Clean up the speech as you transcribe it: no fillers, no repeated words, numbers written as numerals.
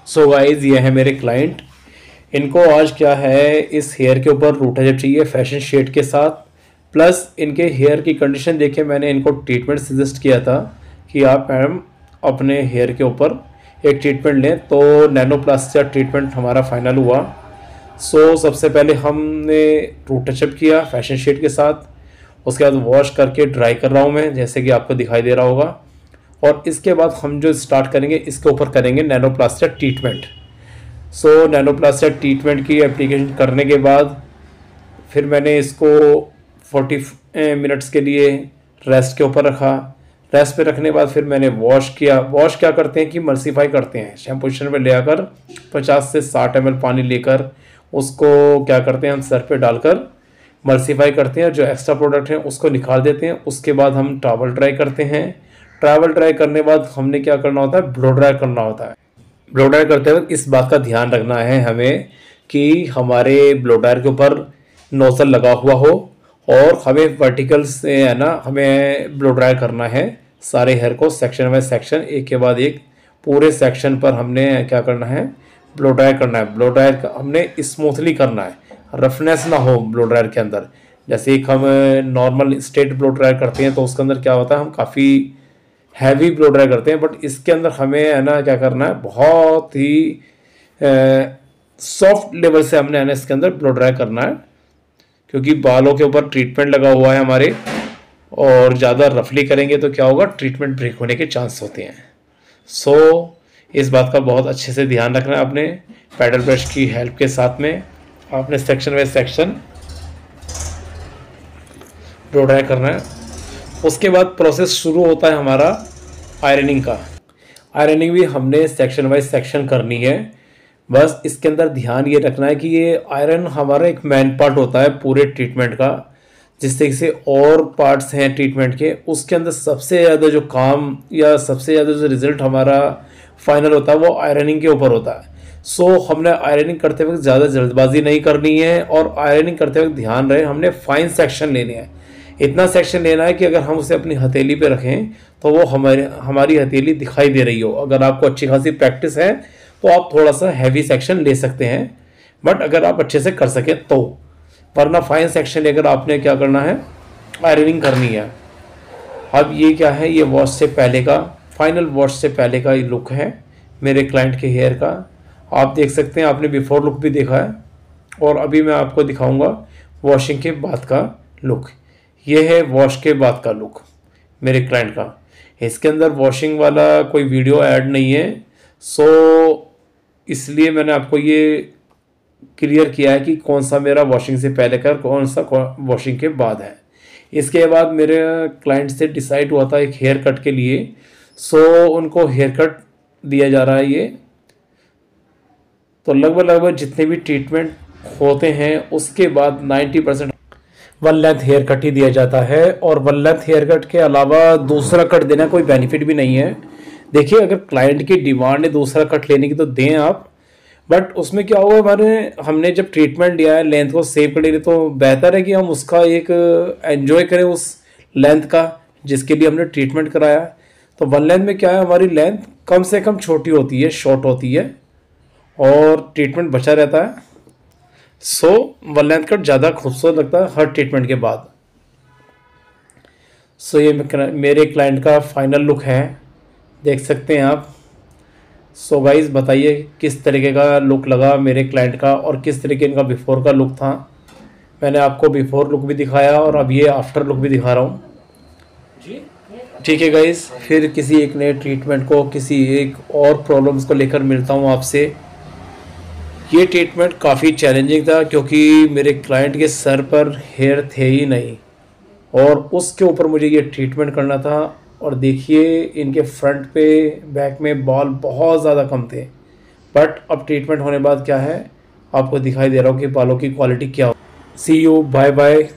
So guys ये है मेरे क्लाइंट। इनको आज क्या है, इस हेयर के ऊपर रूट हेयर चाहिए फैशन शेड के साथ। प्लस इनके हेयर की कंडीशन देखे मैंने इनको ट्रीटमेंट सजेस्ट किया था कि आप मैडम अपने हेयर के ऊपर एक ट्रीटमेंट लें, तो नैनोप्लास्टिया ट्रीटमेंट हमारा फाइनल हुआ। सो सबसे पहले हमने रूट टचअप किया फैशन शेड के साथ, उसके बाद वॉश करके ड्राई कर रहा हूँ मैं, जैसे कि आपको दिखाई दे रहा होगा। और इसके बाद हम जो स्टार्ट करेंगे इसके ऊपर करेंगे नैनोप्लास्टिया ट्रीटमेंट। सो नैनोप्लास्टिया ट्रीटमेंट की एप्लीकेशन करने के बाद फिर मैंने इसको 40 मिनट्स के लिए रेस्ट के ऊपर रखा। रेस्ट पे रखने के बाद फिर मैंने वॉश किया। वॉश क्या करते हैं कि मल्सीफाई करते हैं, शैम्पूशन में ले आकर 50 से 60 ml पानी लेकर उसको क्या करते हैं हम सर पे डालकर मल्सीफाई करते हैं, जो एक्स्ट्रा प्रोडक्ट हैं उसको निकाल देते हैं। उसके बाद हम टॉवल ड्राई करते हैं। टॉवल ड्राई करने के बाद हमने क्या करना होता है, ब्लो ड्राई करना होता है। ब्लो ड्राई करते वक्त इस बात का ध्यान रखना है हमें कि हमारे ब्लो ड्रायर के ऊपर नोजल लगा हुआ हो और हमें वर्टिकल से है ना, हमें ब्लो ड्राई करना है सारे हेयर को सेक्शन बाय सेक्शन, एक के बाद एक पूरे सेक्शन पर हमने क्या करना है, ब्लो ड्राई करना है। ब्लो ड्रायर हमने स्मूथली करना है, रफनेस ना हो ब्लो ड्रायर के अंदर। जैसे एक हम नॉर्मल स्ट्रेट ब्लो ड्रायर करते हैं तो उसके अंदर क्या होता है, हम काफ़ी हैवी ब्लो ड्राई करते हैं, बट इसके अंदर हमें है ना क्या करना है, बहुत ही सॉफ्ट लेवल से हमने है ना इसके अंदर ब्लो ड्राई करना है, क्योंकि बालों के ऊपर ट्रीटमेंट लगा हुआ है हमारे, और ज़्यादा रफली करेंगे तो क्या होगा, ट्रीटमेंट ब्रेक होने के चांस होते हैं। सो इस बात का बहुत अच्छे से ध्यान रखना है आपने। पैडल ब्रश की हेल्प के साथ में आपने section by section blow dry करना है। उसके बाद प्रोसेस शुरू होता है हमारा आयरनिंग का। आयरनिंग भी हमने सेक्शन बाय सेक्शन करनी है। बस इसके अंदर ध्यान ये रखना है कि ये आयरन हमारा एक मेन पार्ट होता है पूरे ट्रीटमेंट का। जिस तरीके से और पार्ट्स हैं ट्रीटमेंट के, उसके अंदर सबसे ज़्यादा जो काम या सबसे ज़्यादा जो रिजल्ट हमारा फाइनल होता है वो आयरनिंग के ऊपर होता है। सो हमने आयरनिंग करते वक्त ज़्यादा जल्दबाजी नहीं करनी है, और आयरनिंग करते वक्त ध्यान रहे हमने फाइन सेक्शन लेने हैं। इतना सेक्शन लेना है कि अगर हम उसे अपनी हथेली पे रखें तो वो हमारी हथेली दिखाई दे रही हो। अगर आपको अच्छी खासी प्रैक्टिस है तो आप थोड़ा सा हैवी सेक्शन ले सकते हैं, बट अगर आप अच्छे से कर सकें तो, वरना फाइन सेक्शन लेकर आपने क्या करना है, आयरनिंग करनी है। अब ये क्या है, ये वॉश से पहले का, फाइनल वॉश से पहले का ये लुक है मेरे क्लाइंट के हेयर का। आप देख सकते हैं, आपने बिफोर लुक भी देखा है, और अभी मैं आपको दिखाऊंगा वॉशिंग के बाद का लुक। ये है वॉश के बाद का लुक मेरे क्लाइंट का। इसके अंदर वॉशिंग वाला कोई वीडियो ऐड नहीं है, सो इसलिए मैंने आपको ये क्लियर किया है कि कौन सा मेरा वॉशिंग से पहले का, कौन सा वॉशिंग के बाद है। इसके बाद मेरे क्लाइंट से डिसाइड हुआ था एक हेयर कट के लिए, सो उनको हेयर कट दिया जा रहा है ये। तो लगभग जितने भी ट्रीटमेंट होते हैं उसके बाद 90% वन लेंथ हेयर कट ही दिया जाता है, और वन लेंथ हेयर कट के अलावा दूसरा कट देना कोई बेनिफिट भी नहीं है। देखिए, अगर क्लाइंट की डिमांड है दूसरा कट लेने की तो दें आप, बट उसमें क्या होगा, हमने जब ट्रीटमेंट लिया है लेंथ को सेव करने के लिए, तो बेहतर है कि हम उसका एक एंजॉय करें उस लेंथ का जिसके लिए हमने ट्रीटमेंट कराया है। तो वन लेंथ में क्या है, हमारी लेंथ कम से कम छोटी होती है, शॉर्ट होती है, और ट्रीटमेंट बचा रहता है। सो वन लेंथ कट ज़्यादा खूबसूरत लगता है हर ट्रीटमेंट के बाद। सो ये मेरे क्लाइंट का फाइनल लुक है, देख सकते हैं आप। सो गाइस, बताइए किस तरीके का लुक लगा मेरे क्लाइंट का, और किस तरीके इनका बिफोर का लुक था। मैंने आपको बिफोर लुक भी दिखाया और अब ये आफ्टर लुक भी दिखा रहा हूँ। ठीक है गाइस, फिर किसी एक नए ट्रीटमेंट को, किसी एक और प्रॉब्लम्स को लेकर मिलता हूँ आपसे। ये ट्रीटमेंट काफ़ी चैलेंजिंग था क्योंकि मेरे क्लाइंट के सर पर हेयर थे ही नहीं, और उसके ऊपर मुझे ये ट्रीटमेंट करना था। और देखिए, इनके फ्रंट पे बैक में बाल बहुत ज़्यादा कम थे, बट अब ट्रीटमेंट होने बाद क्या है, आपको दिखाई दे रहा हूँ कि बालों की क्वालिटी क्या हो। सी यू, बाय बाय।